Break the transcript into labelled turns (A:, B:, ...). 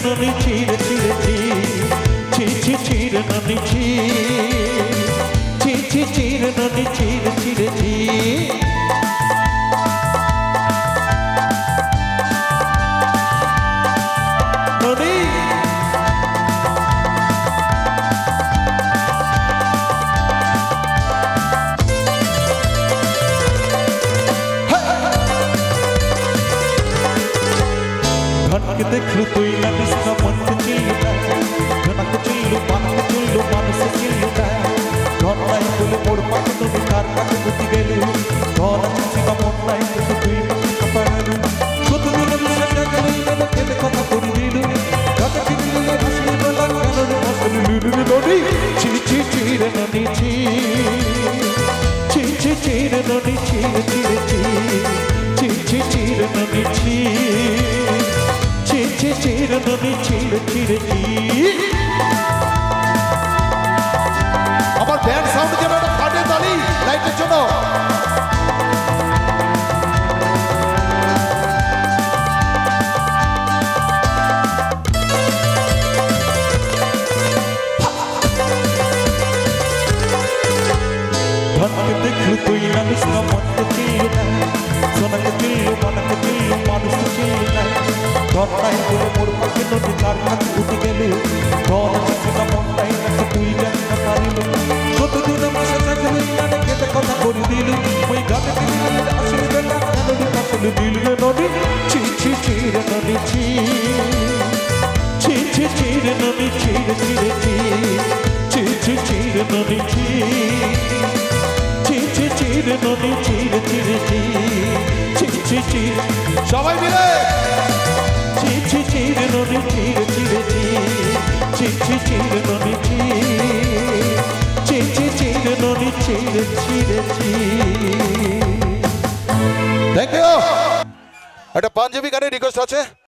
A: ননি চিরে চিরে চি চি চিরে ননি চি চি চিরে ননি চিরে চিরে চি ননি ধনকে দেখলু তুই জানিস না মনকে চিল্লু ধনকে চিল্লু মানুষ চিল্লু ধন নাই বলে মোর পাখি তুমি কার কাছে বুঝি গেলু ধন আছে না মন নাই কিন্তু তুই পারলু কতদিন মিশে গেলি গেল কেলে কথা করে দিলু কথা কি দিলে হাসি বলা কেন হাসলি লুলু ননি চি চি চিরে ননি চি চি চি চিরে ননি চিরে চিরে চি চি চিরে ননি চি চি চিরে ননি চিরে চিরে চি
B: আমার ব্যান্ড সাউন্ড যেন একটা ফাটে তালি লাইটের জন্য
A: ধনকে দেখলু তুই জানিস না মনকে চিল্লু সোনাকে চিল্লু মানুষ চিল্লু ধন নাই বলে মোর পাখি নদী কার কাছে উঠে গেলে ধন আছে না মন নাই কিন্তু তুই জানি না পারিল কতদিন মাসে থাকলে জানে কেটে কথা করে দিল ওই গানে দিলে আসলে বেলা নদী আসলে দিলে নদী চি চি চিরে নদী চি চি চি চিরে নদী চিরে চিরে চি চি চি চিরে নদী চি চি চি চিরে নদী চিরে চিরে চি চি চি চিরে
B: সবাই মিলে
A: চি চি চিরে ননি চিরে চিরে চি চি চিরে ননি চি চি চিরে ননি চিরে চিরে চি
B: থ্যাংক ইউ একটা পাঞ্জাবি গানের রিকোয়েস্ট আছে